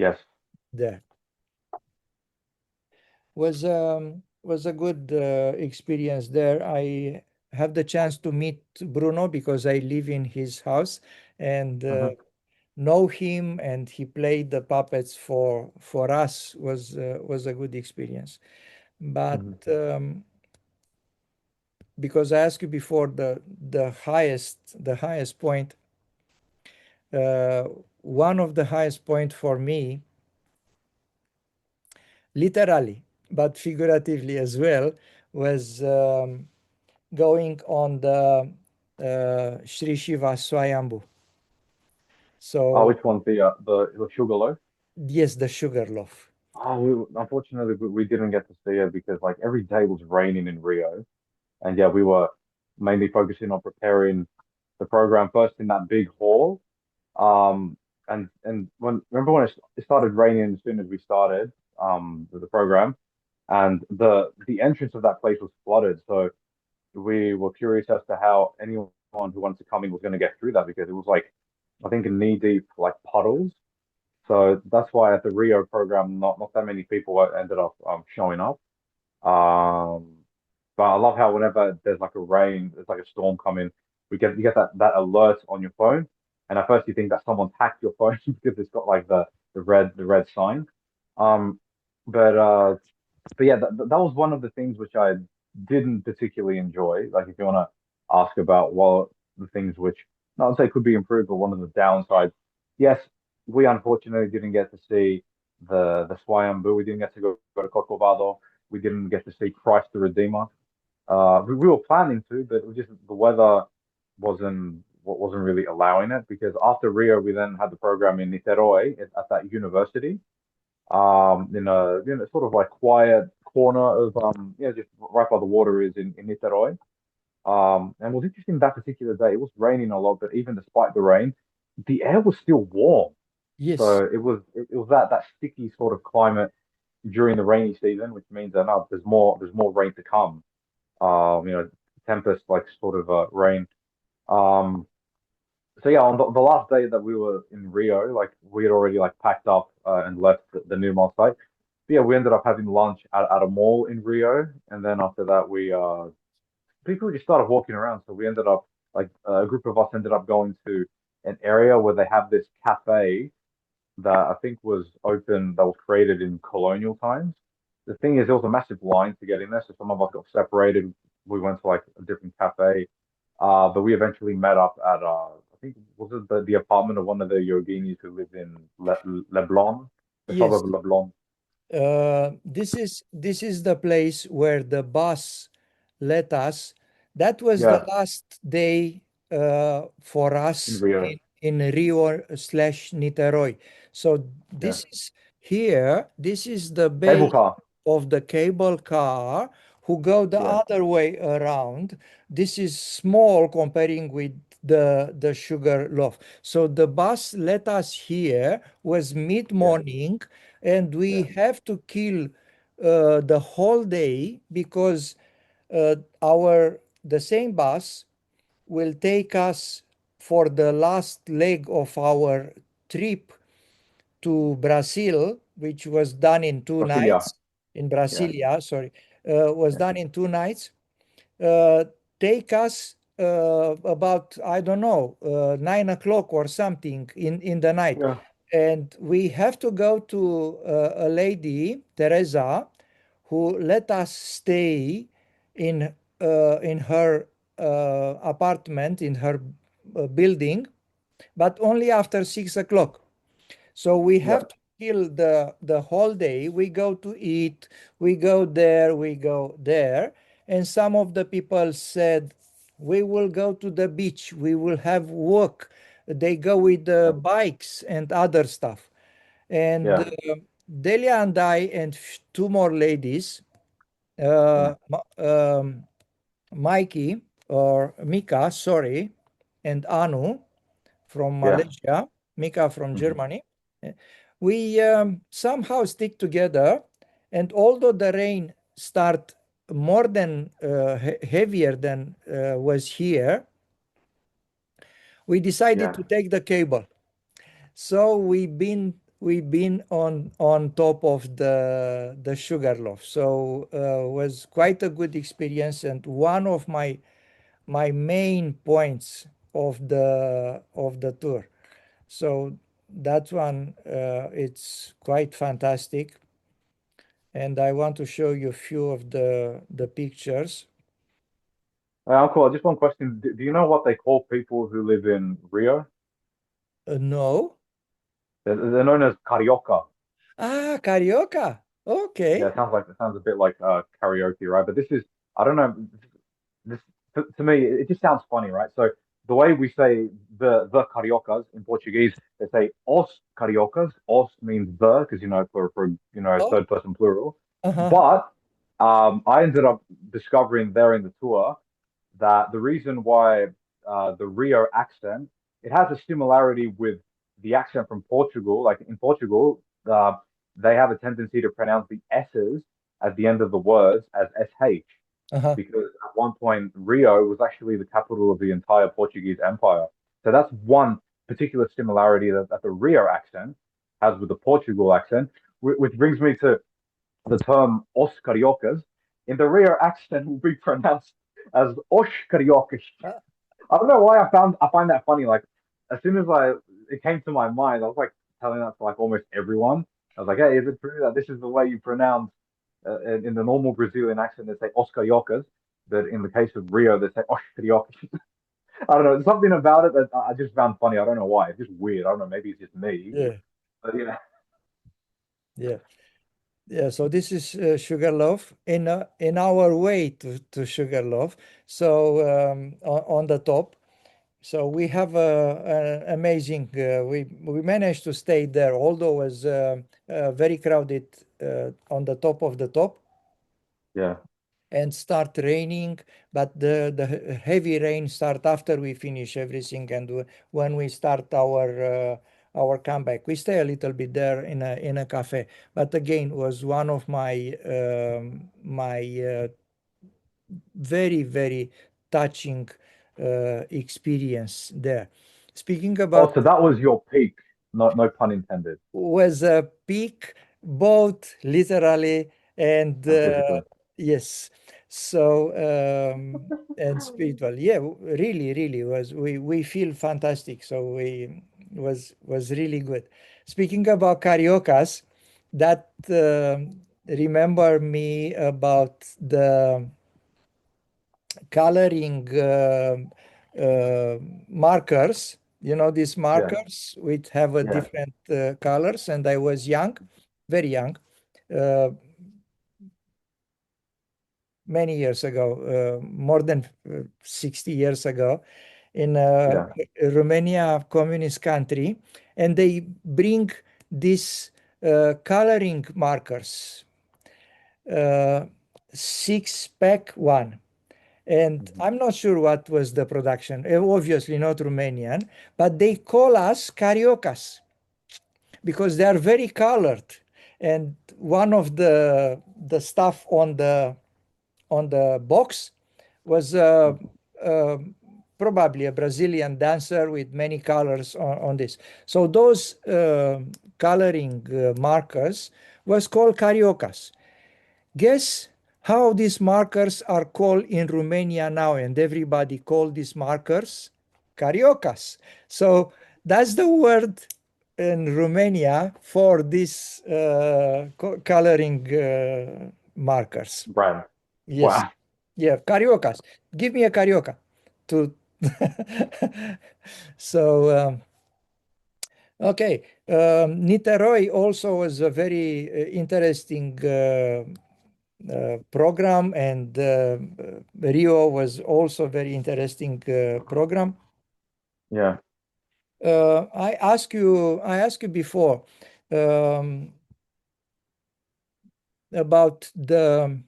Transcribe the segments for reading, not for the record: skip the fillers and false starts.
Yes. there. Was a good experience there. I have the chance to meet Bruno because I live in his house and Hmm. know him, and he played the puppets for us. Was a good experience. But Hmm. because I asked you before, the highest point, uh, one of the highest point for me, literally but figuratively as well, was going on the Sri Shiva Swayambhu. Oh, So which one's the sugar loaf? yes, the sugar loaf. Oh, unfortunately, we didn't get to see it because like every day was raining in Rio, and yeah, we were mainly focusing on preparing the program first in that big hall. And when remember when it started raining as soon as we started the program, and the entrance of that place was flooded. So we were curious as to how anyone who wanted to come in was going to get through that because it was like I think knee deep like puddles. So that's why at the Rio program, not that many people ended up showing up. Um, but I love how whenever there's like a rain, there's like a storm coming, you get that alert on your phone, and at first you think that someone's hacked your phone because it's got like the red sign. Um, but uh, but yeah, that was one of the things which I didn't particularly enjoy. Like if you want to ask about what the things which not to say could be improved, but one of the downsides. Yes, we unfortunately didn't get to see the Swayambhu. We didn't get to go to Corcovado. We didn't get to see Christ the Redeemer. We were planning to, but it was just the weather wasn't really allowing it because after Rio, we then had the program in Niterói at that university, in a sort of like quiet corner of just right by the water is in Niterói. And it was interesting that particular day. It was raining a lot, but even despite the rain, the air was still warm. Yes, So it was that sticky sort of climate during the rainy season, which means that now there's more rain to come. Tempest like sort of rain. Um, so yeah, on the last day that we were in Rio, like we had already like packed up and left the Newmont site. But yeah, we ended up having lunch at a mall in Rio, and then after that we people just started walking around. So we ended up like a group of us ended up going to an area where they have this cafe that I think was open that was created in colonial times. The thing is, there was a massive line to get in there, so some of us got separated. We went to like a different cafe, but we eventually met up at I think was it the apartment of one of the Yoginis who lived in Leblon, the yes. suburb of Leblon. This is the place where the bus let us. That was the Yeah, last day for in us Rio. in Rio slash Niterói. So Yeah, this is here. This is the cable base car. of the cable car who go the Yeah, other way around. This is small comparing with the sugar loaf. So the bus let us here was yeah, mid-morning, and we yeah, have to kill the whole day because our the same bus will take us for the last leg of our trip to Brazil, which was done in two Brasilia. nights. In Yeah, Brasilia, sorry, was yeah, done in 2 nights. Uh, Take us about, I don't know, 9 o'clock or something in the night, yeah. and we have to go to a lady, Teresa, who let us stay in her apartment, in her building, but only after 6 o'clock. So we Yeah. have to kill the whole day. We go to eat, we go there, we go there. And some of the people said, we will go to the beach, we will have walk. They go with the bikes and other stuff. And Yeah, Delia and I and two more ladies, yeah, Mikey or Mika, sorry, and Anu from yeah. Malaysia, Mika from Hmm. Germany. We somehow stick together, and although the rain start more than heavier than was here, we decided Yeah. to take the cable. So we've been we been on top of the Sugarloaf. So was quite a good experience, and one of my main points of the tour. So that one, it's quite fantastic, and I want to show you a few of the pictures. Uncle, just one question. Do you know what they call people who live in Rio? No. They're known as carioca. Ah, Carioca. Yeah, Okay. it sounds a bit like karaoke, right? But this is, I don't know, this to me it just sounds funny, right? So the way we say the cariocas in Portuguese, they say os cariocas. Os means the, because for Oh, third person plural. uh-huh. But I ended up discovering there in the tour that the reason why the Rio accent, it has a similarity with the accent from Portugal. Like in Portugal, they have a tendency to pronounce the S's at the end of the words as SH, Uh-huh. because at one point Rio was actually the capital of the entire Portuguese Empire. So that's one particular similarity that the Rio accent has with the Portugal accent, which brings me to the term os cariocas. In the Rio accent will be pronounced as os cariocas. Uh, I don't know why I find that funny. Like as soon as it came to my mind, I was like telling that to like almost everyone. I was like, hey, is it true that this is the way you pronounce in the normal Brazilian accent? They say Oscar Yocas, but in the case of Rio, they say Oscar Yocas. I don't know. There's something about it that I just found funny. I don't know why. It's just weird. I don't know. Maybe it's just me. yeah, But yeah, yeah. Yeah, so this is Sugarloaf in our way to Sugarloaf. So on the top, so we have a amazing. We managed to stay there, although it was very crowded on the top of the top, yeah. and start raining. But the heavy rain start after we finish everything, and when we start our comeback, we stay a little bit there in a cafe. But again, was one of my very touching experience there. Speaking Oh, about, so that was your peak. No pun intended. was a peak, both literally and And physically. yes. So and spiritual, yeah, really was, we feel fantastic. So we was really good. Speaking about cariocas, that remember me about the coloring markers. You know, these Yeah, markers which have a yeah. different colors, and I was young, very young, uh, many years ago, more than 60 years ago, in Yeah. Romania, communist country, and they bring these coloring markers, uh, six pack one. And Mhm. I'm not sure what was the production, obviously not Romanian, but they call us cariocas because they are very colored. And one of the stuff on the box was Mhm. uh, probably a Brazilian dancer with many colors on this. So those coloring markers was called cariocas. Guess how these markers are called in Romania now, and everybody call these markers cariocas. So that's the word in Romania for these coloring markers. Brand. Yes, Wow. yeah, cariocas. Give me a carioca. To so okay, Niteroi also was a very interesting program, and Rio was also very interesting program. Yeah. I asked you before um, about the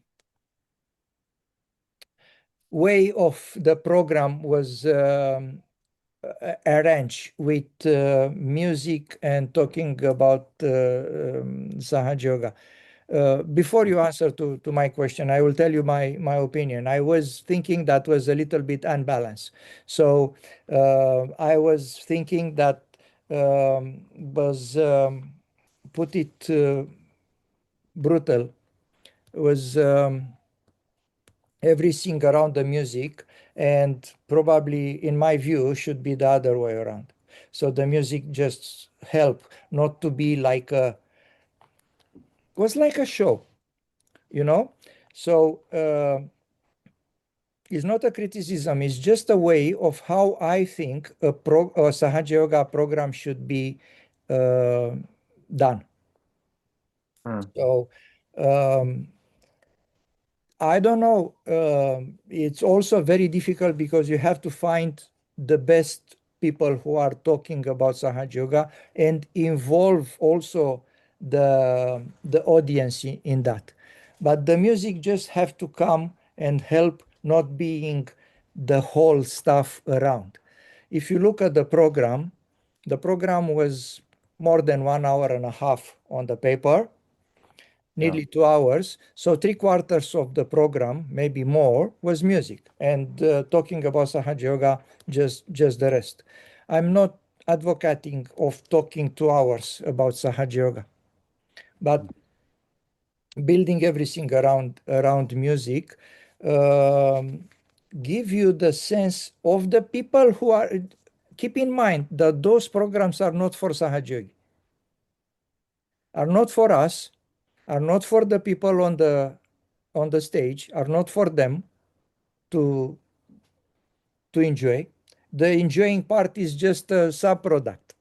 way of the program was arranged with music and talking about Sahaj Yoga. Before you answer to my question, I will tell you my opinion. I was thinking that was a little bit unbalanced. So I was thinking that was put it brutal, was everything around the music, and probably, in my view, should be the other way around. So the music just help not to be like a was like a show, you know. So it's not a criticism, it's just a way of how I think a Sahaja Yoga program should be uh, done. Mm, So um, I don't know. It's also very difficult because you have to find the best people who are talking about Sahaja Yoga and involve also the audience in that. But the music just have to come and help, not being the whole stuff around. If you look at the program was more than 1 hour and a half on the paper, yeah. nearly 2 hours. So three-quarters of the program, maybe more, was music, and talking about Sahaja Yoga, just the rest. I'm not advocating of talking 2 hours about Sahaja Yoga, but building everything around music um, give you the sense of the people who are. Keep in mind that those programs are not for Sahaja Yogi, are not for us, are not for the people on the stage, are not for them to enjoy. The enjoying part is just a sub-product.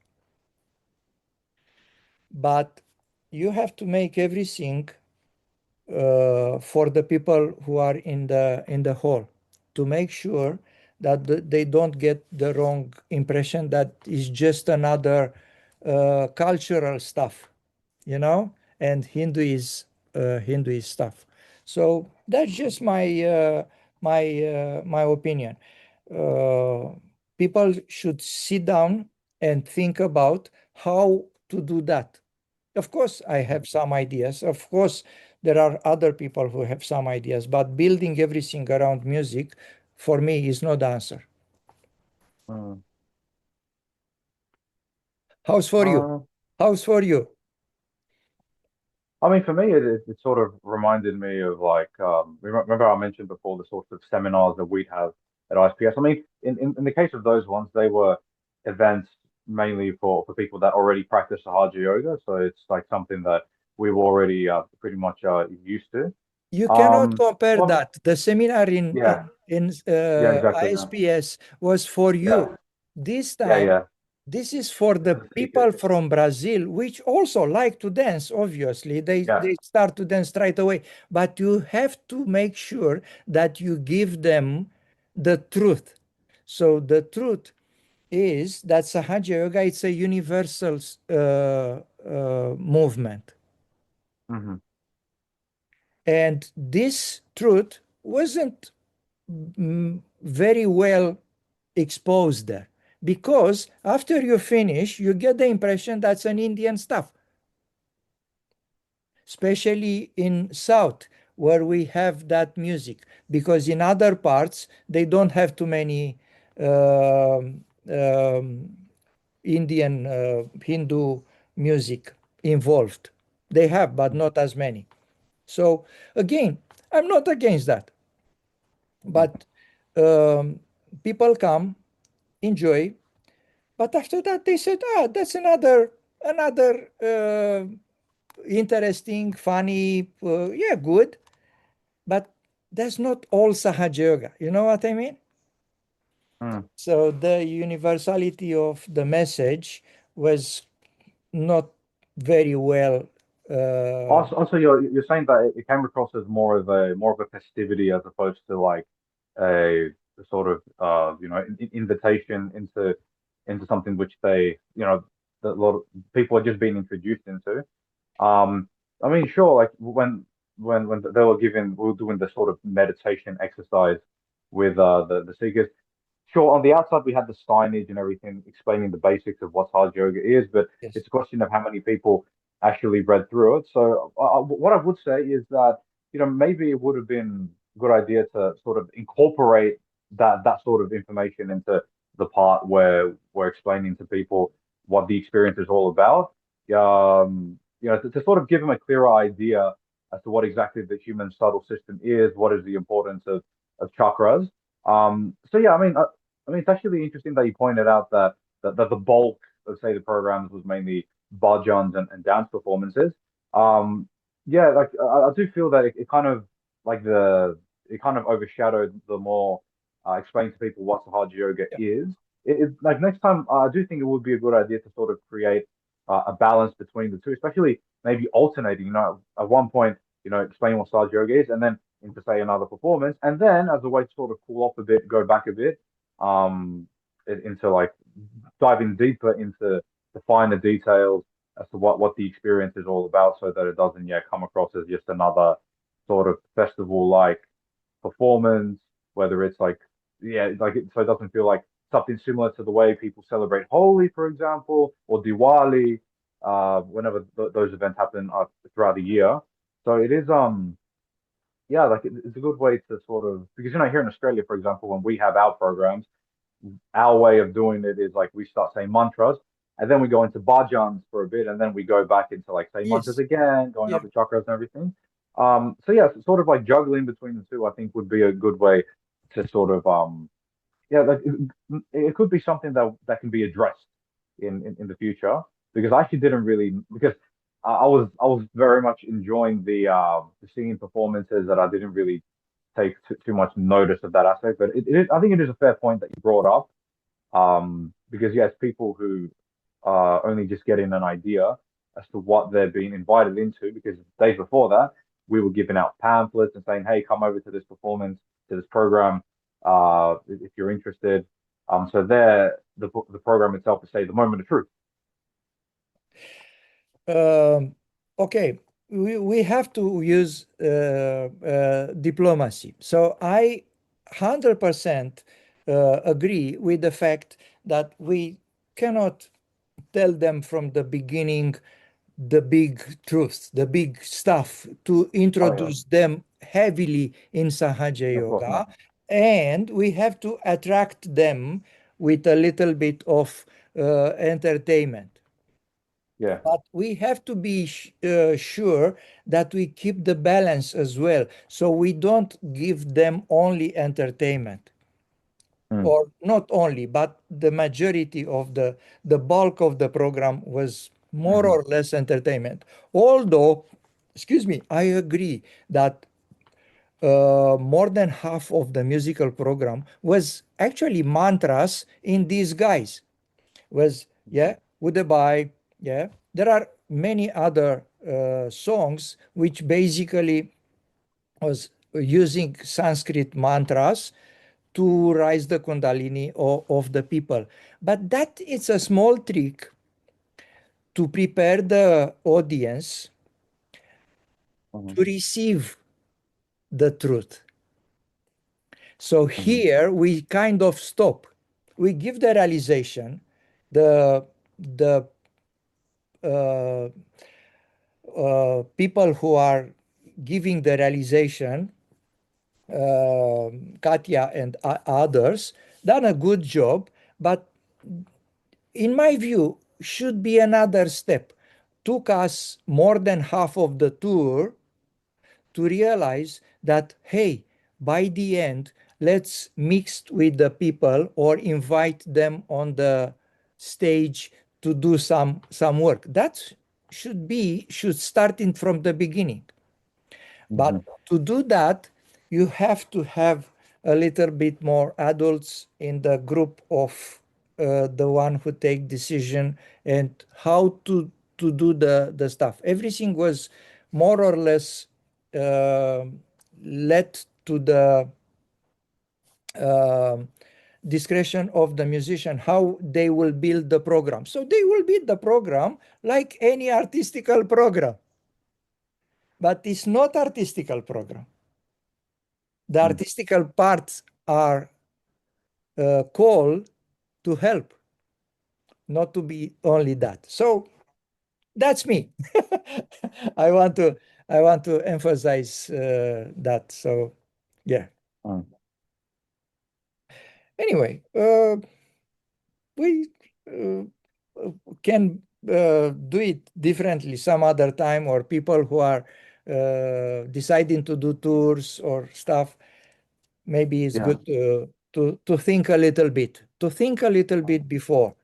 But you have to make everything for the people who are in the hall, to make sure that they don't get the wrong impression that is just another cultural stuff, you know, and Hindu is stuff. So that's just my opinion. Uh, People should sit down and think about how to do that. Of course, I have some ideas. Of course, there are other people who have some ideas, but building everything around music for me is not the answer. Mm. How's for you? Uh, How's for you? I mean, for me, it sort of reminded me of like, remember I mentioned before the sorts of seminars that we'd have at ISPS. I mean, in the case of those ones, they were events mainly for people that already practice Sahaja Yoga. So it's like something that we were already pretty much used to. You cannot Um, compare well, that. The seminar yeah, in yeah, exactly. Yeah, ISPS was for yeah, you. This yeah, time, yeah. this is for For the the speakers. people from Brazil, which also like to dance, obviously. Yeah. They start to dance right away. But you have to make sure that you give them the truth. So the truth is that Sahaja Yoga, it's a universal movement. Hmm. And this truth wasn't very well exposed there, because after you finish, you get the impression that's an Indian stuff, especially in South where we have that music, because in other parts they don't have too many um, um, Indian Hindu music involved. They have, but not as many. So again, I'm not against that, but um, people come, enjoy, but after that they said, ah, that's another interesting, funny, yeah, good, but that's not all Sahaja Yoga. You know what I mean? Mm. So the universality of the message was not very well. Uh, Also, you're saying that it came across as more of a festivity as opposed to like a sort of invitation into something which they that a lot of people are just being introduced into. Um, I mean, sure, like when they were given, we were doing the sort of meditation exercise with the seekers. Sure, on the outside we had the signage and everything explaining the basics of what Haj Yoga is, but yes. it's a question of how many people actually read through it. So what I would say is that maybe it would have been a good idea to sort of incorporate that sort of information into the part where we're explaining to people what the experience is all about. to sort of give them a clearer idea as to what exactly the human subtle system is, what is the importance of chakras. So yeah, I mean, it's actually interesting that you pointed out that the bulk of say the programs was mainly bhajans and dance performances. Um, yeah, like I do feel that it kind of like the it kind of overshadowed the more explaining to people what Sahaja Yoga Yeah. is. Like next time, I do think it would be a good idea to sort of create a balance between the two, especially maybe alternating. At one point, explain what Sahaja Yoga is, and then into say another performance, and then as a way to sort of cool off a bit, go back a bit, into like diving deeper into the finer details as to what the experience is all about, so that it doesn't come across as just another sort of festival like performance, whether it's like so it doesn't feel like something similar to the way people celebrate Holi, for example, or Diwali, whenever those events happen throughout the year. So it is yeah, like it's a good way to sort of, because here in Australia, for example, when we have our programs, our way of doing it is like we start saying mantras, and then we go into bhajans for a bit, and then we go back into like say mantras Yes. again, going Yeah. up the chakras and everything. So yeah, sort of like juggling between the two, I think would be a good way to sort of yeah, like it could be something that can be addressed in the future, because I actually didn't really, because I was very much enjoying the singing performances, that I didn't really take too much notice of that aspect. But I think it is a fair point that you brought up, because yes, people who are only just getting an idea as to what they're being invited into, because the days before that, we were giving out pamphlets and saying, hey, come over to this performance, to this program, if you're interested. So there, the program itself is say the moment of truth. Um, okay, we have to use diplomacy. So I 100% agree with the fact that we cannot tell them from the beginning the big truths, the big stuff, to Oh yeah, introduce them heavily in Sahaja of course Yoga. not. And we have to attract them with a little bit of entertainment. Yeah. But we have to be sure that we keep the balance as well. So we don't give them only entertainment, Mm, or not only, but the majority of the bulk of the program was more hmm or less entertainment. Although, excuse me, I agree that more than half of the musical program was actually mantras in disguise. Was, yeah, Udabai, yeah. There are many other songs which basically was using Sanskrit mantras to raise the kundalini of the people. But that is a small trick to prepare the audience hmm to receive the truth. So hmm here we kind of stop. We give the realization, the uh, people who are giving the realization, Katya and others, done a good job, but in my view, should be another step. Took us more than half of the tour to realize that, hey, by the end, let's mix with the people or invite them on the stage to do some work. That should start in from the beginning. But hmm to do that, you have to have a little bit more adults in the group of the one who take decision and how to do the stuff. Everything was more or less uh, led to the uh, discretion of the musician how they will build the program. So they will build the program like any artistical program, but it's not artistical program. The artistical parts are called to help, not to be only that. So that's me. I want to I want to emphasize that. So yeah. mm Anyway, we uh, can do it differently some other time, or people who are deciding to do tours or stuff, maybe it's Yeah. good to think a little bit, before,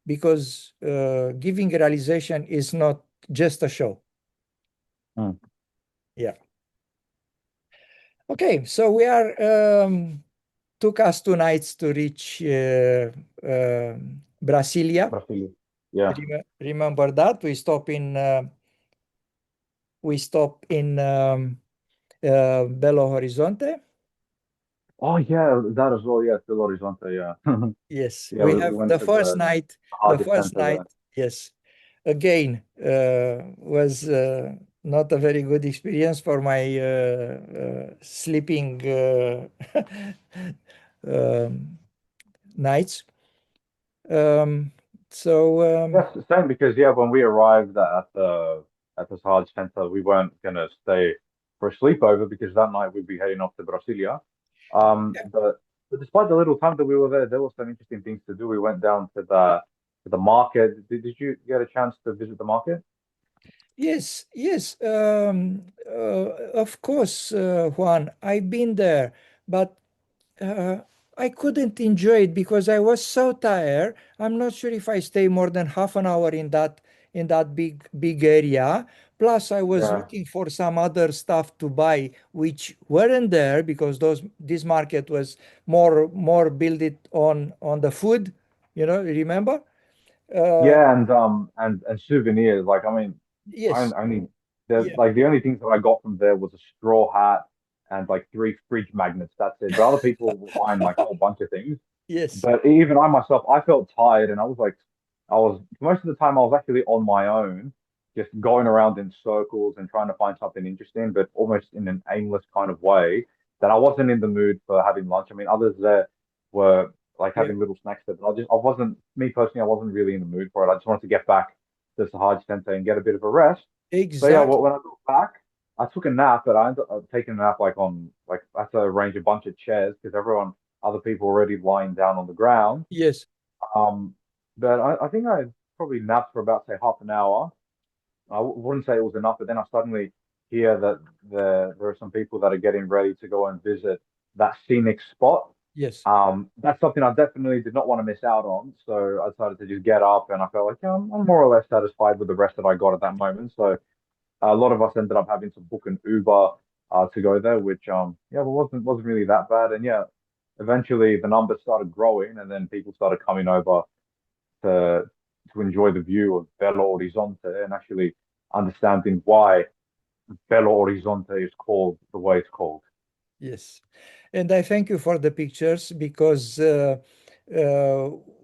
because giving realization is not just a show. Mm. Yeah. Okay, so we are took us 2 nights to reach Brasilia. Brasilia. Yeah. Remember that we stop in Belo Horizonte. Oh yeah, that as well. Yeah, Belo Horizonte. Yeah. Yes, Yeah, we we have went the to first night. The Hardest first center night, there. yes, again was not a very good experience for my sleeping um, nights. Um, so Yes, same because yeah, when we arrived at the Hard Center, we weren't gonna stay for a sleepover because that night we'd be heading off to Brasilia. But despite the little time that we were there were some interesting things to do. We went down to the market. Did you get a chance to visit the market? yes, yes, of course, Juan, I've been there, but uh, I couldn't enjoy it because I was so tired. I'm not sure if I stay more than half an hour in that big area. Plus, I was Yeah. looking for some other stuff to buy which weren't there because this market was more built it on the food. Remember? Uh, Yeah, and souvenirs. Like, I mean, yes, I mean, the yeah, like the only things that I got from there was a straw hat and like three fridge magnets. That's it. But other people were buying like a whole bunch of things. yes, But even I myself, I felt tired, and I was like, I was most of the time I was actually on my own, just going around in circles and trying to find something interesting, but almost in an aimless kind of way. That I wasn't in the mood for having lunch. I mean, others there were like yeah, having little snacks there, but I wasn't me personally. I wasn't really in the mood for it. I just wanted to get back to the Sahaj Center and get a bit of a rest. So yeah, exactly. when I got back, I took a nap, but I ended up taking a nap like on like I had to arrange a bunch of chairs because other people already lying down on the ground. Yes, Um, but I think I probably napped for about say half an hour. Wouldn't say it was enough, but then I suddenly hear that there are some people that are getting ready to go and visit that scenic spot. yes, That's something I definitely did not want to miss out on. So I decided to just get up, and I felt like yeah, I'm more or less satisfied with the rest that I got at that moment. So a lot of us ended up having to book an Uber to go there, which yeah, well, wasn't really that bad. And yeah, eventually the numbers started growing, and then people started coming over to to enjoy the view of Belo Horizonte and actually understanding why Belo Horizonte is called the way it's called. yes. And I thank you for the pictures because uh,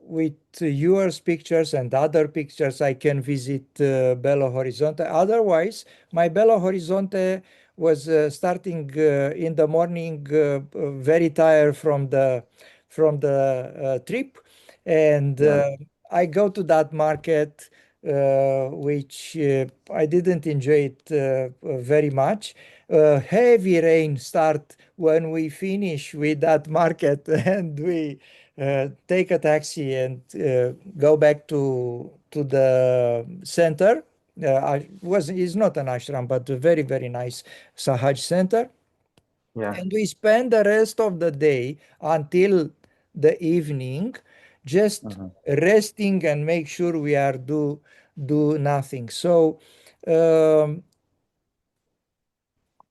with yours pictures and other pictures, I can visit Belo Horizonte. Otherwise, my Belo Horizonte was starting in the morning, very tired from the trip, and Yeah. I go to that market, which I didn't enjoy it very much. Heavy rain start when we finish with that market and we take a taxi and go back to the center. I was It's not an ashram, but a very very nice Sahaj center, Yeah. and we spend the rest of the day until the evening just Mhm. resting and make sure we are do nothing. So um,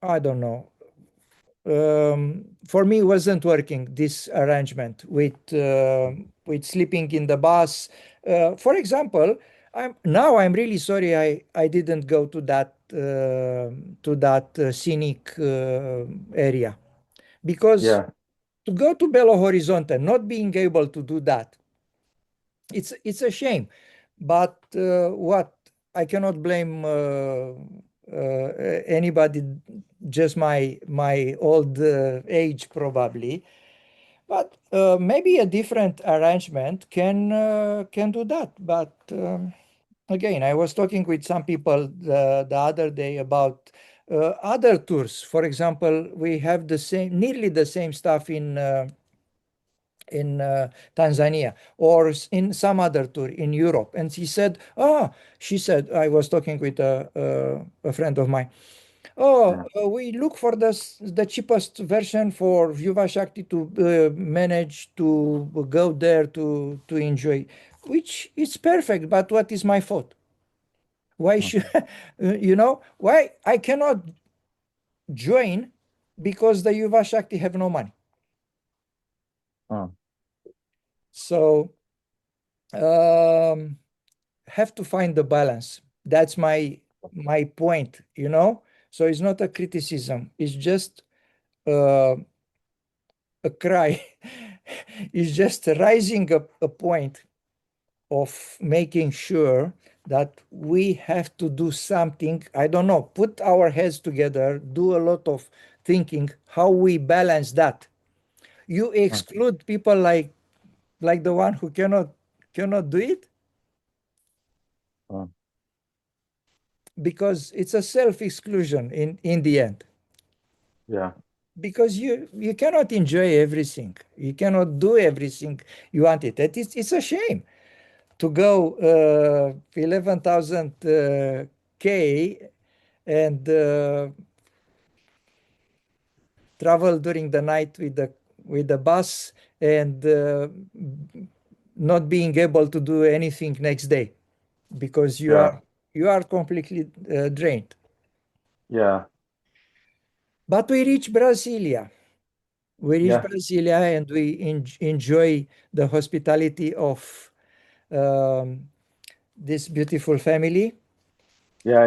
I don't know, for me it wasn't working, this arrangement with sleeping in the bus. For example, I'm really sorry I didn't go to that scenic area, because Yeah. to go to Belo Horizonte not being able to do that, it's a shame. But what, I cannot blame anybody, just my old age probably. But maybe a different arrangement can do that. But again, I was talking with some people the other day about other tours. For example, we have nearly the same stuff in Tanzania, or in some other tour in Europe. And he said, "Ah," she said, I was talking with a friend of mine. Oh, yeah, we look for the cheapest version for Yuva Shakti to manage to go there to enjoy, which is perfect. But what is my fault? Why mm, should why I cannot join because the Yuva Shakti have no money? mm, So um, have to find the balance. That's my point. So it's not a criticism. It's just uh, a cry. It's just raising a point of making sure that we have to do something. I don't know, put our heads together, do a lot of thinking how we balance that. You mm, exclude people like the one who cannot do it mm. because it's a self exclusion in the end, Yeah, because you cannot enjoy everything, you cannot do everything you want it. It's a shame to go 11,000 K and travel during the night with the bus and not being able to do anything next day because you yeah, are you are completely drained. yeah, But we reach Brasilia. We reach yeah, Brasilia and we enjoy the hospitality of um, this beautiful family. yeah.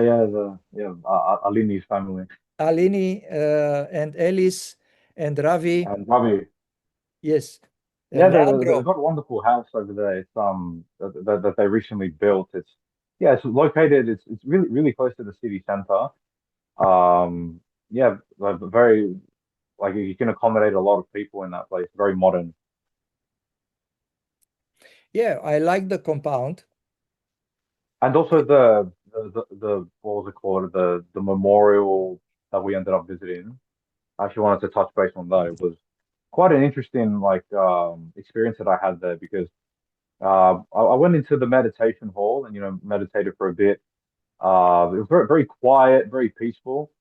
Alini's family Alini and Ellis and Ravi. and Ravi. Yes. Yeah, And they've Leandro. got a wonderful house over there. It's that they recently built. It's located. It's really close to the city center. Um, yeah, very like you can accommodate a lot of people in that place. Very modern. Yeah, I like the compound. And also the what was it called? The memorial that we ended up visiting. I actually wanted to touch base on that. It was quite an interesting experience that I had there because I went into the meditation hall and meditated for a bit. It was very quiet, very peaceful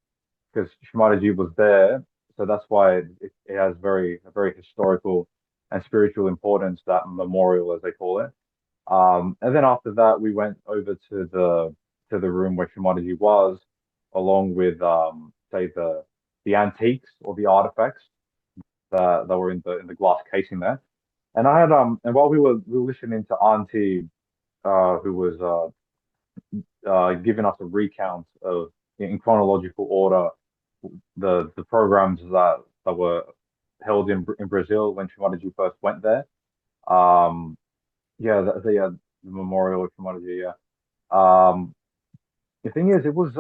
because Shimadaji was there, so that's why it has a very historical and spiritual importance, that memorial as they call it. And then after that, we went over to the room where Shimadaji was, along with say the antiques or the artifacts that were in the glass casing there. And I had and while we were listening to Auntie, who was giving us a recount of in chronological order the programs that were held in Brazil when Shimadaji first went there. Um, yeah, the memorial of Shimadaji. Yeah. The thing is, it was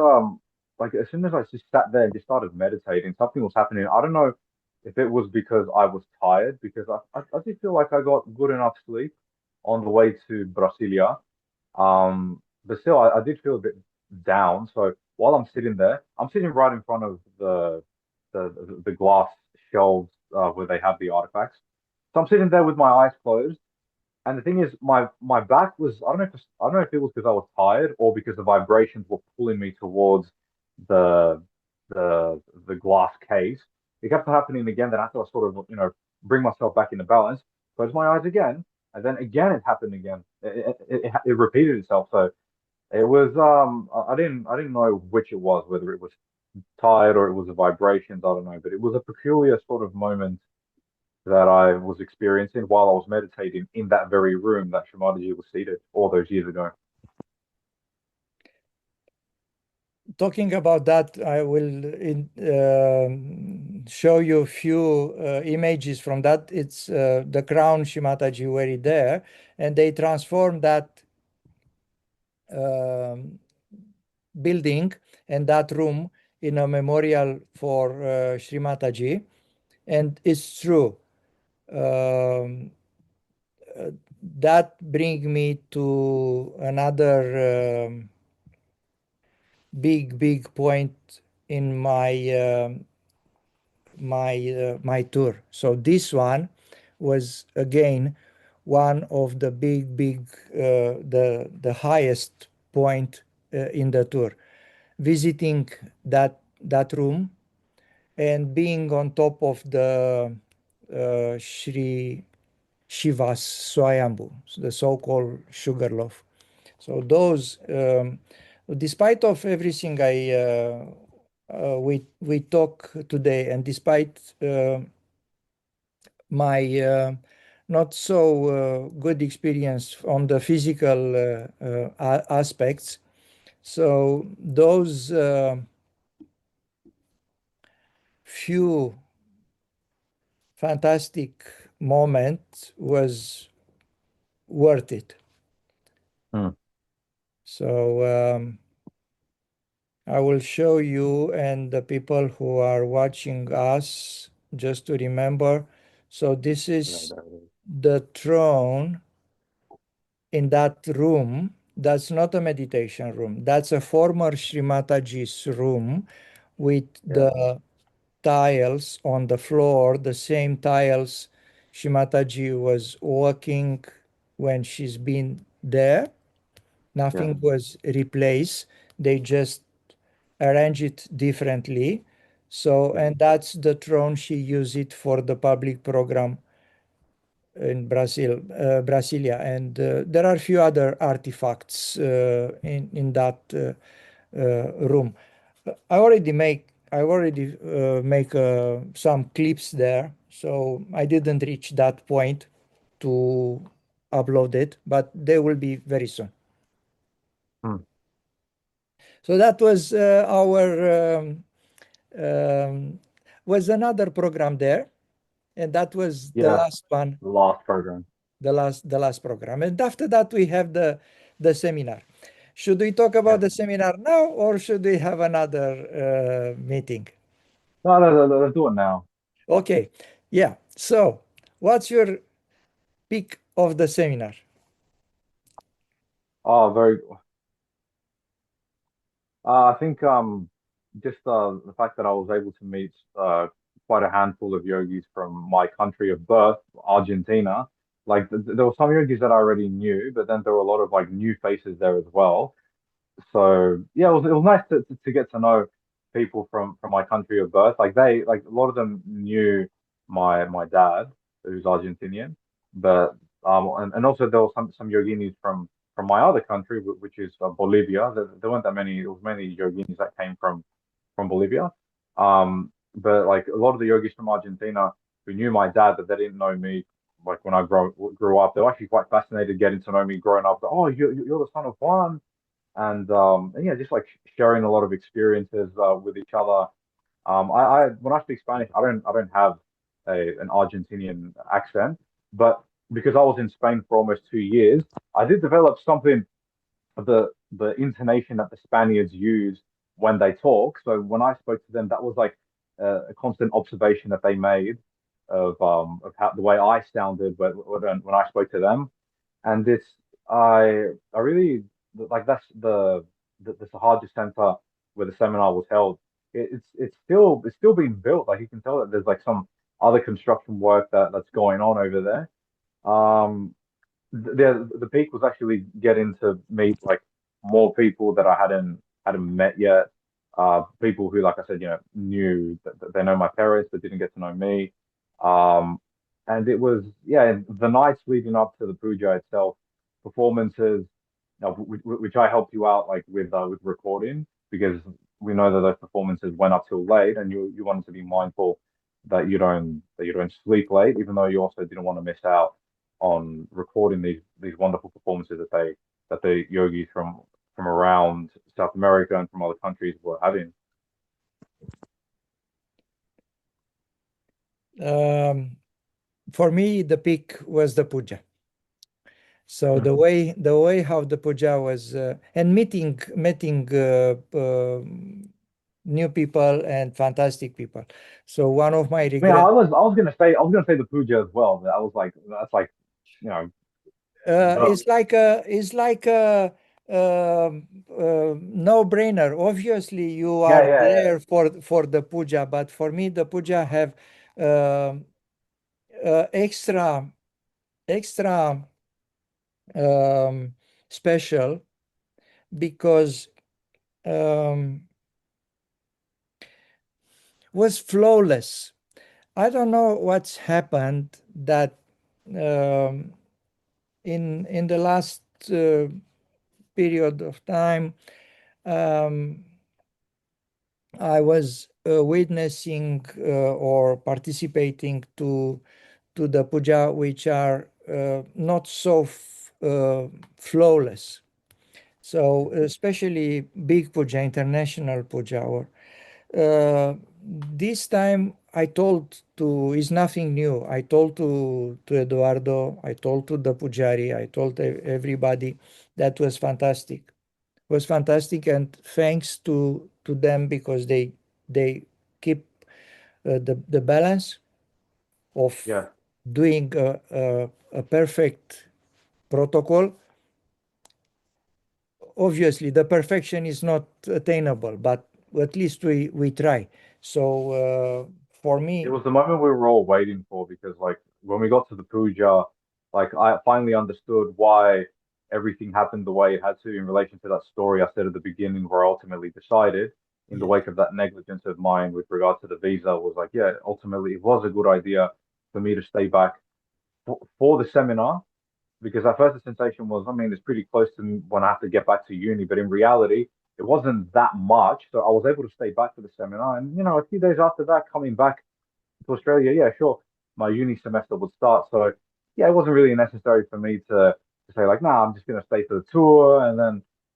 like as soon as I just sat there and just started meditating, something was happening. I don't know if it was because I was tired, because I did feel like I got good enough sleep on the way to Brasilia. But still, I did feel a bit down. So while I'm sitting there, I'm sitting right in front of the glass shelves where they have the artifacts. So I'm sitting there with my eyes closed, and the thing is, my back was I don't know if it was because I was tired or because the vibrations were pulling me towards the the glass case. It kept happening again. Then after I sort of bring myself back into balance, close my eyes again, and then again it happened again. It repeated itself. So it was I didn't know which it was, whether it was tired or it was the vibrations. I don't know, but it was a peculiar sort of moment that I was experiencing while I was meditating in that very room that Shamaji was seated all those years ago. Talking about that, I will show you a few images from that. It's the crown Shimataji were there, and they transformed that um, building and that room in a memorial for Sri Mataji. And it's true. Um, that bring me to another big point in my my tour. So this one was again one of the big the highest point in the tour. Visiting that room and being on top of the Sri Shiva's Swayambhu, the so-called sugar loaf. So those, despite of everything we talk today, and despite my not so good experience on the physical aspects, so those few fantastic moments was worth it. Hmm. So I will show you and the people who are watching us just to remember. So this Yeah, is there it is. the throne in that room. That's not a meditation room. That's a former Srimataji's room with Yeah, the tiles on the floor, the same tiles Shimataji was walking when she's been there. yeah. Nothing was replaced. They just arrange it differently. So, Yeah. and that's the throne she used it for the public program in Brasilia. And there are a few other artifacts in that room. I already make some clips there, so I didn't reach that point to upload it, but they will be very soon. Hmm. So that was our um, was another program there, and that was the Yeah, last one, the last program. the last program. And after that, we have the seminar. Should we talk Yeah. about the seminar now, or should we have another meeting? No, no, no, let's do it now. Okay, yeah. So, what's your pick of the seminar? Oh, very. I think just the fact that I was able to meet quite a handful of yogis from my country of birth, Argentina. Like there were some yogis that I already knew, but then there were a lot of like new faces there as well. So yeah, it was nice to get to know people from my country of birth. Like a lot of them knew my dad, who's Argentinian, but and also there were some yoginis from my other country, which is Bolivia. There weren't that many. It was mainly yoginis that came from Bolivia. But like a lot of the yogis from Argentina who knew my dad, but they didn't know me. Like when I grew up, they were actually quite fascinated getting to know me growing up. Oh, you're the son of Juan, and yeah, just like sharing a lot of experiences with each other. I when I speak Spanish, I don't have an Argentinian accent, but because I was in Spain for almost 2 years, I did develop something of the intonation that the Spaniards use when they talk. So when I spoke to them, that was like a constant observation that they made of how the way I sounded when I spoke to them, and it's I really like that's the Sahaja Center where the seminar was held. It's still being built. Like you can tell that there's like some other construction work that's going on over there. The peak was actually getting to meet like more people that I hadn't met yet. People who, like I said, knew that they know my parents but didn't get to know me. Um, and it was yeah, the nights leading up to the puja itself, performances, which I helped you out like with recording because we know that those performances went up till late, and you wanted to be mindful that you don't sleep late, even though you also didn't want to miss out on recording these wonderful performances that the yogis from around South America and from other countries were having. Um, for me, the peak was the puja. So Mm. the way how the puja was and meeting new people and fantastic people. So one of my I mean, I regret was I was gonna say I was gonna say the puja as well, but I was like that's like duh. it's like a no-brainer. Obviously, you Yeah, are yeah, there for the puja, but for me, the puja have um extra um, special because um, was flawless. I don't know what's happened that um, in the last period of time um, I was witnessing or participating to the puja which are not so flawless. So especially big puja, international puja, or uh, this time I told to is nothing new. I told to Eduardo, I told to the pujari, I told everybody that was fantastic, and thanks to them because they keep the balance of Yeah. doing a perfect protocol. Obviously the perfection is not attainable, but at least we try. So for It me, was the moment we were all waiting for because, like, when we got to the puja, like, I finally understood why everything happened the way it had to in relation to that story I said at the beginning, where I ultimately decided, in the yes, wake of that negligence of mine with regard to the visa, was like, yeah, ultimately it was a good idea for me to stay back for the seminar because at first the sensation was, I mean, it's pretty close to when I have to get back to uni, but in reality, it wasn't that much. So I was able to stay back for the seminar. And, a few days after that, coming back to Australia, yeah, sure, my uni semester would start. So yeah, it wasn't really necessary for me to say like, nah, I'm just gonna stay for the tour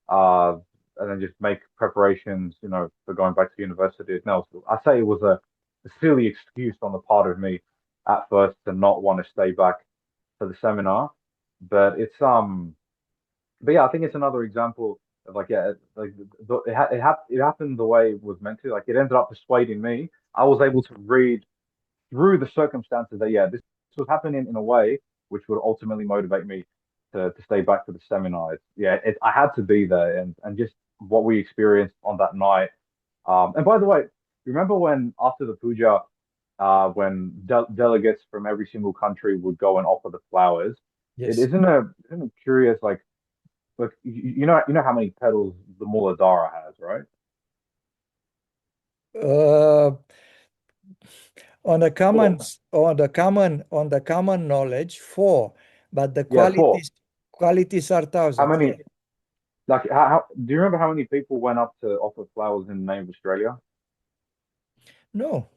uh and then just make preparations, for going back to university. No, I say it was a silly excuse on the part of me at first to not want to stay back for the seminar. But but yeah, I think it's another example of like, yeah, like it happened the way it was meant to. Like it ended up persuading me. I was able to read through the circumstances that yeah, this was happening in a way which would ultimately motivate me to stay back for the seminars. Yeah, I had to be there and just what we experienced on that night. And by the way, remember when after the puja, when delegates from every single country would go and offer the flowers? It yes. isn't it curious like you know how many petals the Muladhara has, right? Uh, on the common Four. on the common knowledge, four, but the Yeah, four. qualities are How thousand. many? Like, do you remember how many people went up to offer flowers in the name of Australia? No.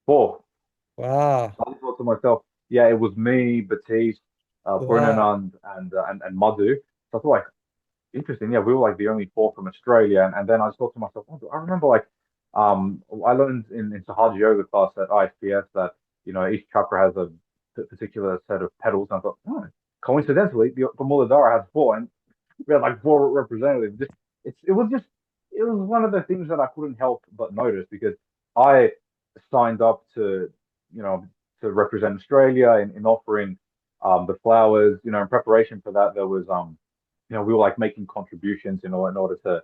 Four. Wow. So I thought to myself, yeah, it was me, Batiste, Wow. Purnanand, and Madhu. So I thought, like, interesting. Yeah, we were like the only four from Australia. And then I just thought to myself, oh, I remember like, I learned in Sahaja Yoga class at ISPS that, each chakra has a particular set of petals. And I thought, oh, coincidentally, the Muladhara has four. And we had like four representatives. Just it was one of the things that I couldn't help but notice because I signed up you know to represent Australia in offering the flowers. In preparation for that, there was we were like making contributions, in order to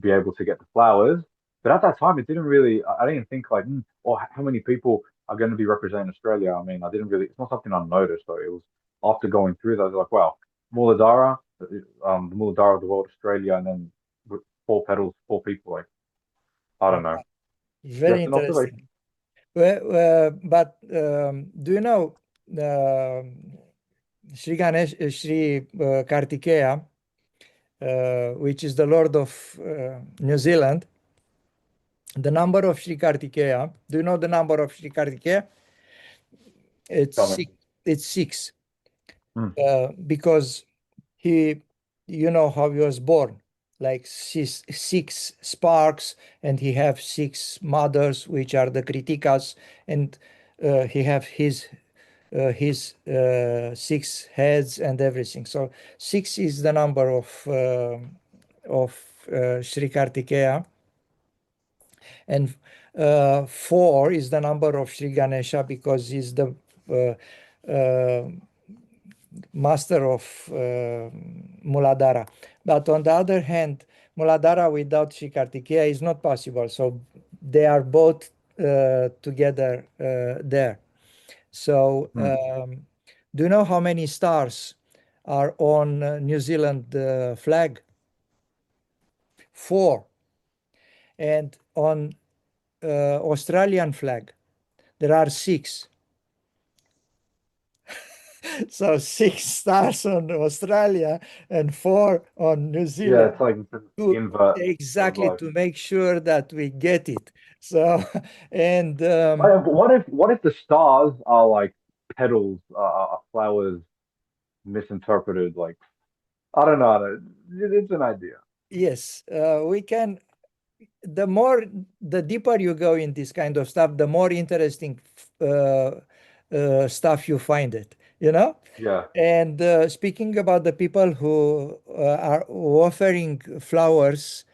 be able to get the flowers. But at that time, it didn't really. I didn't think like, or how many people are going to be representing Australia. I mean, I didn't really. It's not something I noticed. So it was after going through that, I was like, wow, Muladhara, the Muladhara of the world, Australia, and then with four petals, four people. Like, I don't know. Very Just an interesting. observation. But do you know Sri Ganesh, Sri Kartikeya, which is the Lord of New Zealand? The number of Sri Kartikeya. Do you know the number of Sri Kartikeya? It's Tell me. six. It's six. Hmm. Because he, you know how he was born, like six sparks, and he have six mothers, which are the kritikas, and he have his six heads and everything. So six is the number of Sri Kartikeya, and four is the number of Sri Ganesha because he's the master of Muladhara. But on the other hand, Muladhara without Sri Kartikeya is not possible. So they are both together there. So, Hmm. do you know how many stars are on New Zealand flag? Four. And on Australian flag, there are six. So six stars on Australia and four on New Yeah, Zealand it's like the to invert of exactly like. to make sure that we get it. So, and What if the stars are like petals, are flowers misinterpreted? Like I don't know. It's an idea. yes, we can. The more, the deeper you go in this kind of stuff, the more interesting stuff you find it, you know? Yeah. And speaking about the people who are offering flowers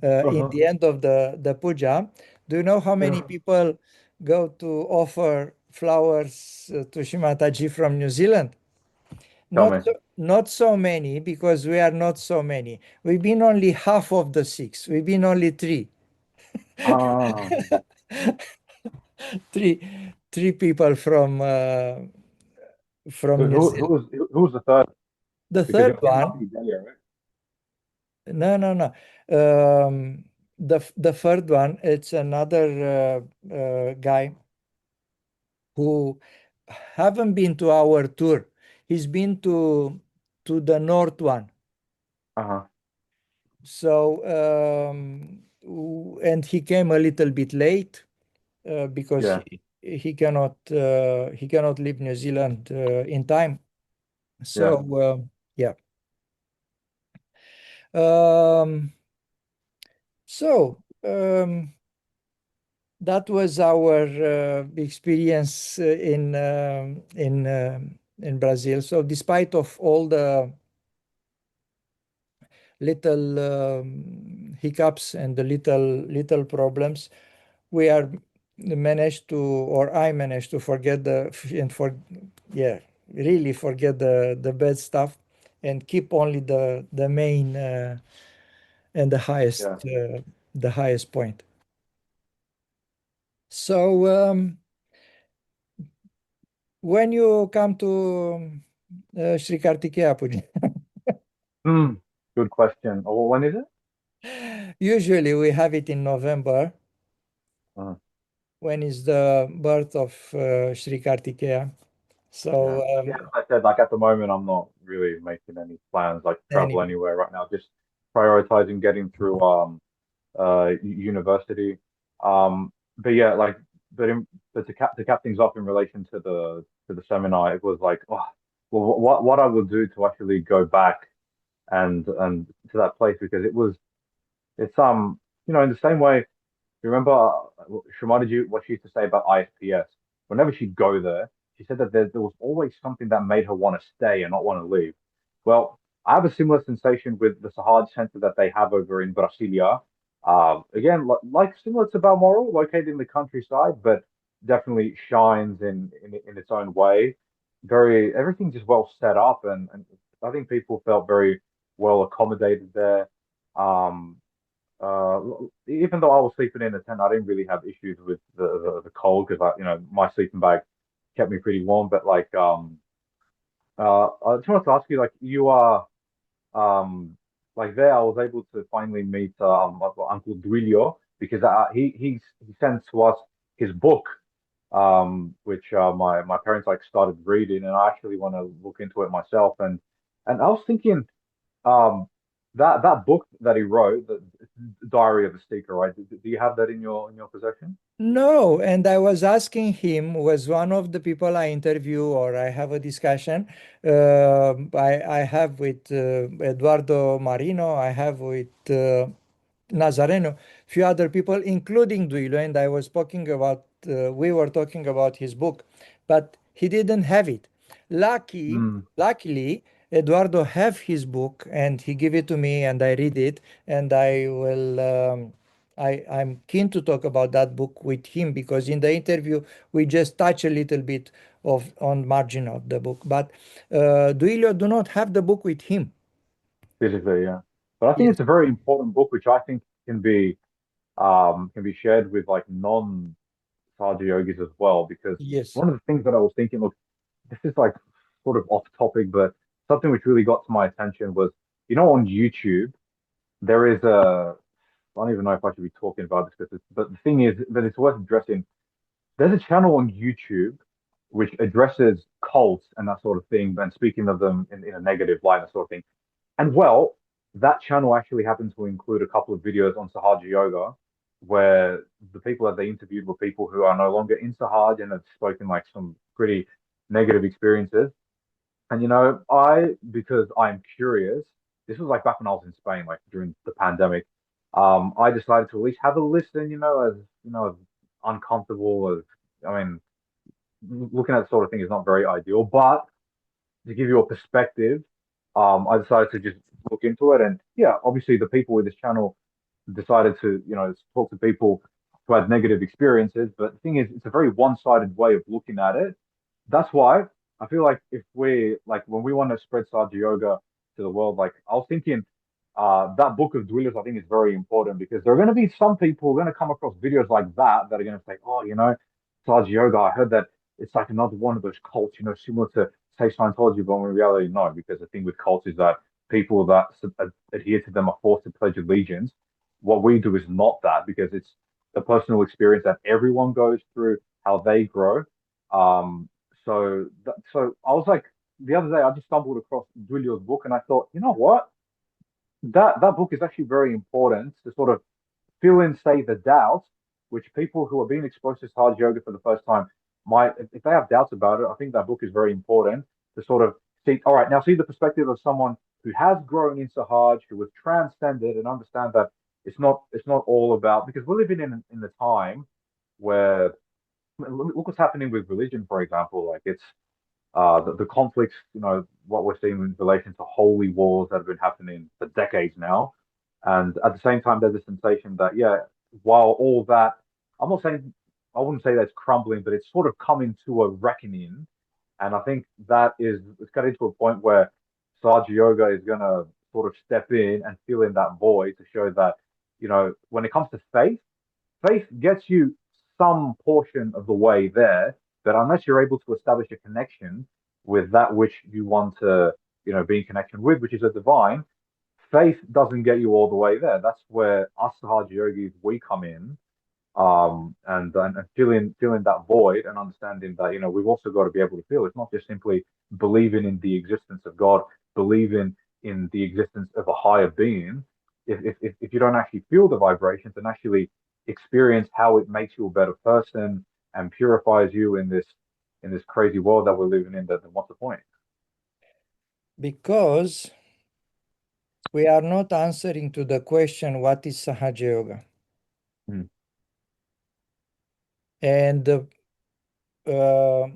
in Uh-huh. the end of the puja, do you know how many Yeah. people go to offer flowers to Shimataji from New Zealand? Tell Not me. so, not so many because we are not so many. We've been only half of the six. We've been only three. Ah, three three people from New Zealand. who's the third? The Because third it must one, be Delia, right? no, no, no. The third one, it's another guy who haven't been to our tour. He's been to the north one. Uh-huh. So and he came a little bit late because Yeah. he cannot leave New Zealand in time. So Yeah. yeah. Um, so that was our experience in Brazil. So despite of all the little hiccups and the little problems, we are managed to, or I managed to forget and for yeah, really forget the bad stuff and keep only the main and Yeah. the highest point. So when you come to Sri Kartikeya Puja, Hmm. Good question. Oh, when is it? usually we have it in November, Uh, when is the birth of Sri Kartikeya. yeah. So Yeah, as I said, like at the moment, I'm not really making any plans like to travel anyway, anywhere right now. Just prioritizing getting through university. But yeah, like but to cap things off in relation to the seminar, it was like, oh, well, what I would do to actually go back and to that place because it's in the same way. You remember reminded you what she used to say about ISPS? Whenever she'd go there, she said that there was always something that made her want to stay and not want to leave. Well, I have a similar sensation with the Sahad Center that they have over in Brasilia. Again, like similar to Balmoral, located in the countryside, but definitely shines in its own way. Very everything just well set up, and I think people felt very well accommodated there. Um, uh, Even though I was sleeping in a tent, I didn't really have issues with the cold because my sleeping bag kept me pretty warm. But I just wanted to ask you, like you are like there, I was able to finally meet Uncle Duilio because he sent to us his book, which my parents like started reading, and I actually want to look into it myself. And I was thinking. Um, that book that he wrote, the Diary of a Seeker, right? Do you have that in your possession? no, and I was asking him, was one of the people I interview or I have a discussion. I have with Eduardo Marino, I have with Nazareno, few other people, including Duilo, and I was talking about, we were talking about his book, but he didn't have it. Lucky, Mm, luckily, Eduardo have his book, and he gave it to me, and I read it, and I will. I'm keen to talk about that book with him because in the interview we just touch a little bit of on margin of the book, but Duilio do not have the book with him. physically, yeah. But I think Yes. it's a very important book, which I think can be shared with like non Sahaja yogis as well, because Yes. one of the things that I was thinking, look, this is like sort of off topic, but something which really got to my attention was, on YouTube, there is a, I don't even know if I should be talking about this, but the thing is that it's worth addressing. There's a channel on YouTube which addresses cults and that sort of thing, and speaking of them in a negative light, that sort of thing. And well, that channel actually happened to include a couple of videos on Sahaja Yoga, where the people that they interviewed were people who are no longer in Sahaj and have spoken like some pretty negative experiences. And because I'm curious, this was like back when I was in Spain, like during the pandemic. I decided to at least have a listen, as uncomfortable as, I mean, looking at the sort of thing is not very ideal, but to give you a perspective, I decided to just look into it. And yeah, obviously the people with this channel decided to, talk to people who had negative experiences. But the thing is, it's a very one-sided way of looking at it. That's why I feel like if we like when we want to spread Saja Yoga to the world, like I was thinking, that book of Dwellers, I think is very important because there are going to be some people who are going to come across videos like that are going to say, oh, Saja Yoga, I heard that it's like another one of those cults, similar to say Scientology, but in reality, no, because the thing with cults is that people that adhere to them are forced to pledge allegiance. What we do is not that because it's the personal experience that everyone goes through, how they grow. Um, so I was like, the other day I just stumbled across Duilio's book and I thought, you know what? That book is actually very important to sort of fill in, say, the doubts, which people who are being exposed to hard yoga for the first time might, if they have doubts about it, I think that book is very important to sort of see, all right, now see the perspective of someone who has grown in Sahaj, who has transcended and understand that it's not all about because we're living in the time where look what's happening with religion, for example. Like it's the conflicts, what we're seeing in relation to holy wars that have been happening for decades now. And at the same time, there's a sensation that, yeah, while all that, I'm not saying, I wouldn't say that's crumbling, but it's sort of coming to a reckoning. And I think it's getting to a point where Saja Yoga is going to sort of step in and fill in that void to show that, when it comes to faith gets you some portion of the way there, but unless you're able to establish a connection with that which you want to, be in connection with, which is a divine, faith doesn't get you all the way there. That's where us Sahaja yogis we come in, and filling that void and understanding that we've also got to be able to feel. It's not just simply believing in the existence of God, believing in the existence of a higher being. If you don't actually feel the vibrations and actually experience how it makes you a better person and purifies you in this crazy world that we're living in, then what's the point? Because we are not answering to the question, what is Sahaja Yoga? Mm, And uh,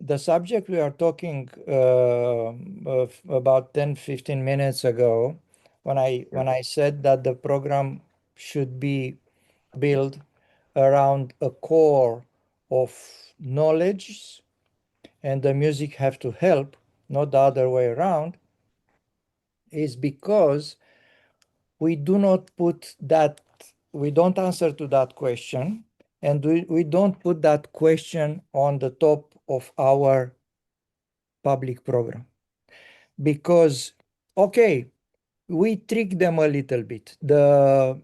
the subject we are talking of about 10, 15 minutes ago, when I yeah. when I said that the program should be built around a core of knowledge and the music have to help, not the other way around, is because we do not put that, we don't answer to that question, and we don't put that question on the top of our public program. Because, okay, we trick them a little bit, the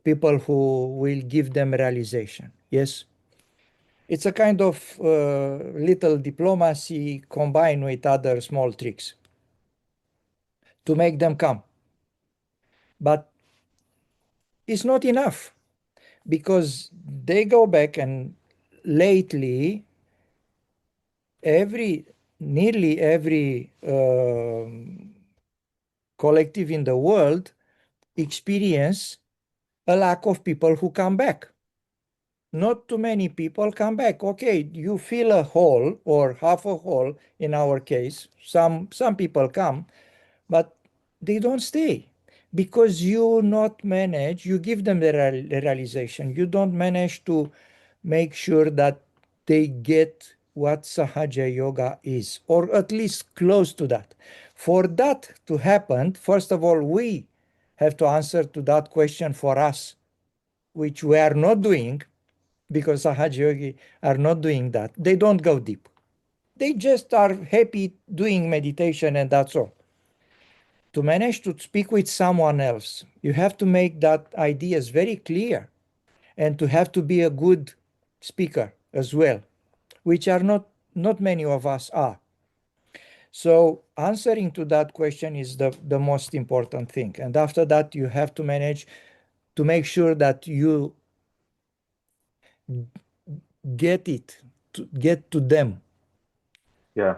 people who will give them realization. Yes, it's a kind of little diplomacy combined with other small tricks to make them come. But it's not enough because they go back, and lately every nearly every collective in the world experience a lack of people who come back. Not too many people come back. Okay, you fill a hole or half a hole in our case. Some people come, but they don't stay because you not manage, you give them the realization, you don't manage to make sure that they get what Sahaja Yoga is, or at least close to that. For that to happen, first of all, we have to answer to that question for us, which we are not doing. because Sahaja Yogi are not doing that. They don't go deep. They just are happy doing meditation and that's all. To manage to speak with someone else, you have to make that ideas very clear and to have to be a good speaker as well, which are not many of us are. So answering to that question is the most important thing. And after that, you have to manage to make sure that you get it, to get to them, Yeah,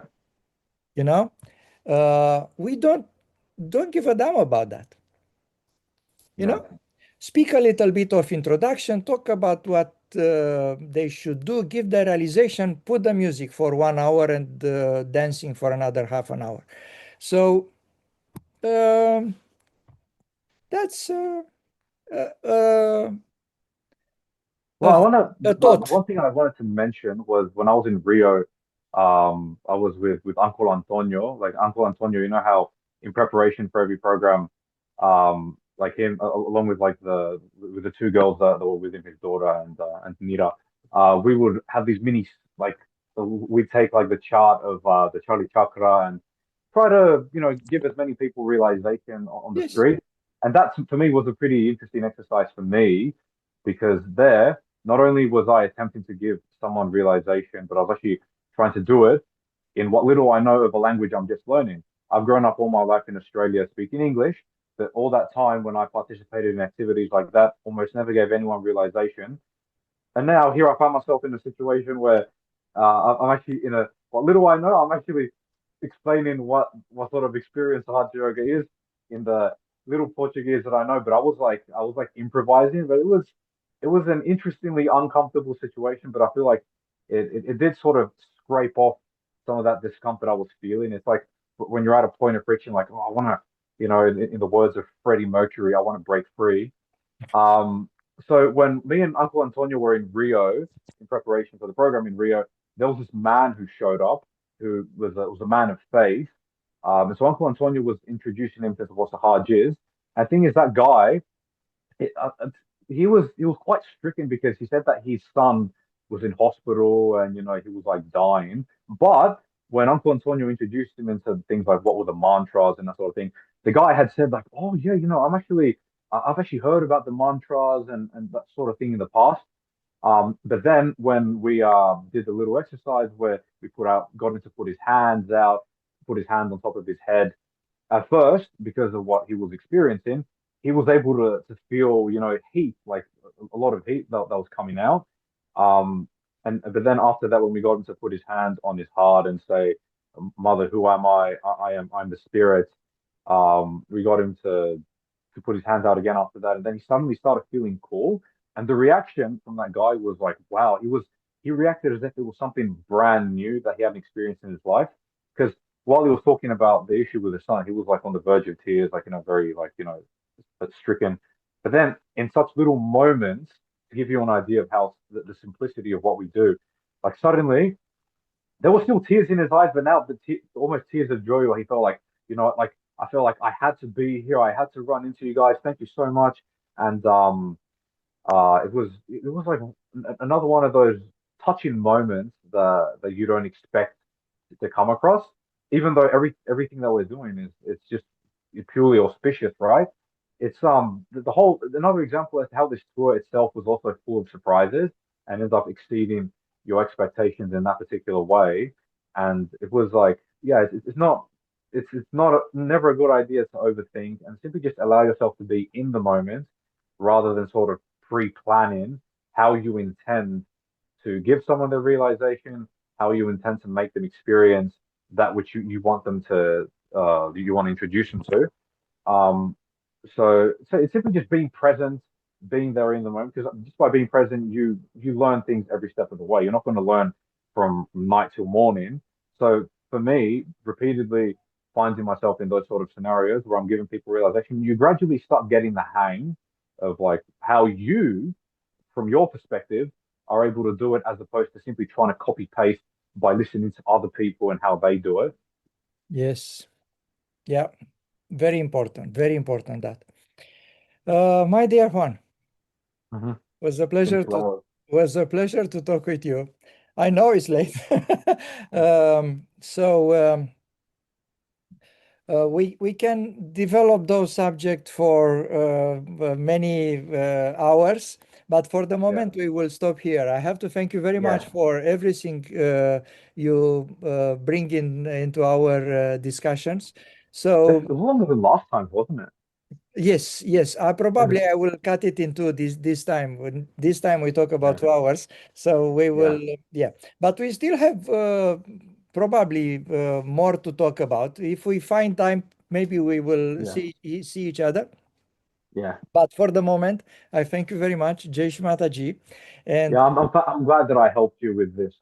you know? We don't give a damn about that, you yeah, know? Speak a little bit of introduction, talk about what they should do, give the realization, put the music for 1 hour and dancing for another half an hour. So um, that's uh, uh, well, I want a to, like, thought. one thing I wanted to mention was when I was in Rio, I was with Uncle Antonio. Like Uncle Antonio, you know how in preparation for every program, like him, along with like the two girls that were with him, his daughter and Nita, we would have these mini like we'd take like the chart of the Charlie Chakra and try to give as many people realization on the Yes, street. And that for me was a pretty interesting exercise for me because there not only was I attempting to give someone realization, but I was actually trying to do it in what little I know of a language I'm just learning. I've grown up all my life in Australia speaking English, but all that time when I participated in activities like that, almost never gave anyone realization. And now here I find myself in a situation where I'm actually in a what little I know, I'm actually explaining what sort of experience hard yoga is in the little Portuguese that I know. But I was like improvising, but it was an interestingly uncomfortable situation. But I feel like it did sort of scrape off some of that discomfort I was feeling. It's like when you're at a point of friction, like, oh, I want to, in the words of Freddie Mercury, I want to break free. Um, so when me and Uncle Antonio were in Rio in preparation for the program in Rio, there was this man who showed up who was a man of faith. And so Uncle Antonio was introducing him to what the Hajj is. And the thing is, that guy, it, he was quite stricken because he said that his son was in hospital and he was like dying. But when Uncle Antonio introduced him into things like what were the mantras and that sort of thing, the guy had said like, "Oh yeah, I've actually heard about the mantras and that sort of thing in the past." But then when we did the little exercise where got him to put his hands out, put his hand on top of his head, at first, because of what he was experiencing, he was able to feel, heat, like a lot of heat that was coming out. Um, but then after that, when we got him to put his hand on his heart and say, "Mother, who am I? I'm the spirit." We got him to put his hands out again after that, and then he suddenly started feeling cool. And the reaction from that guy was like, "Wow!" He reacted as if it was something brand new that he hadn't experienced in his life. Because while he was talking about the issue with his son, he was like on the verge of tears, like very like but stricken. But then in such little moments, to give you an idea of how the simplicity of what we do, like suddenly there were still tears in his eyes, but now almost tears of joy where he felt like, like I feel like I had to be here, I had to run into you guys. Thank you so much. And it was like another one of those touching moments that you don't expect to come across, even though everything that we're doing is it's just purely auspicious, right? It's the whole another example as to how this tour itself was also full of surprises and ends up exceeding your expectations in that particular way. And it was like, yeah, it's not never a good idea to overthink and simply just allow yourself to be in the moment rather than sort of pre-planning how you intend to give someone the realization, how you intend to make them experience that which you want them to you want to introduce them to. Um, so it's simply just being present, being there in the moment, because just by being present, you learn things every step of the way. You're not going to learn from night till morning. So for me, repeatedly finding myself in those sort of scenarios where I'm giving people realization, you gradually start getting the hang of like how you, from your perspective, are able to do it as opposed to simply trying to copy paste by listening to other people and how they do it. Yes. Yeah. Very important that. My dear Juan, Hmm. was a pleasure Thank you, Amos. Was a pleasure to talk with you. I know it's late. We can develop those subjects for many hours, but for the Yeah. moment we will stop here. I have to thank you very much Yeah. for everything you bring in into our discussions. It So was longer than last time, wasn't it? yes, yes. I It was, probably I will cut it into this time. When this time we talk about yeah. 2 hours, so we will Yeah. yeah. But we still have probably more to talk about. If we find time, maybe we will Yeah. see each other. Yeah. But for the moment, I thank you very much, Jay Shmata ji, Yeah, and I'm glad that I helped you with this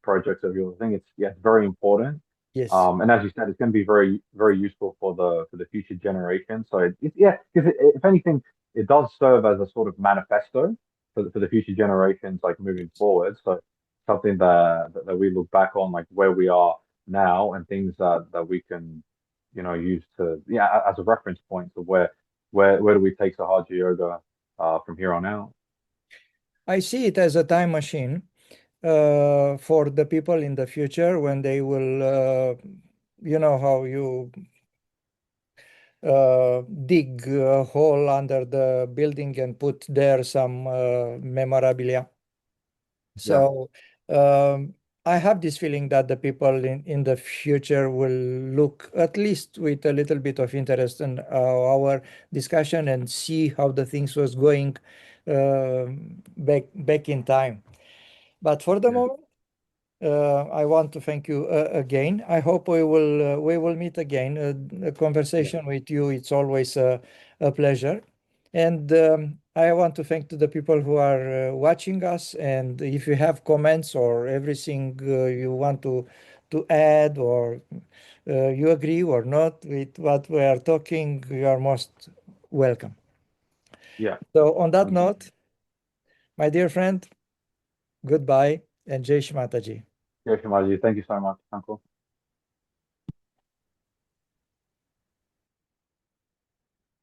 project of yours. I think it's very important. yes. And as you said, it's going to be very useful for the future generation. So yeah, because if anything, it does serve as a sort of manifesto for the future generations, like moving forward. So something that we look back on, like where we are now, and things that we can, use to as a reference point to where do we take Sahaja Yoga from here on out. I see it as a time machine for the people in the future when they will, you know, how you dig a hole under the building and put there some memorabilia. Yeah. So I have this feeling that the people in the future will look at least with a little bit of interest in our discussion and see how the things was going back in time. But for the Yeah. moment, I want to thank you again. I hope we will meet again. A Yeah. conversation with you, it's always a pleasure. And I want to thank to the people who are watching us. And if you have comments or everything you want to add or you agree or not with what we are talking, you are most welcome. Yeah. So on that Thank you. note, my dear friend, goodbye and Jai Shri Mataji. Yeah, Shamaji, thank you so much, Uncle.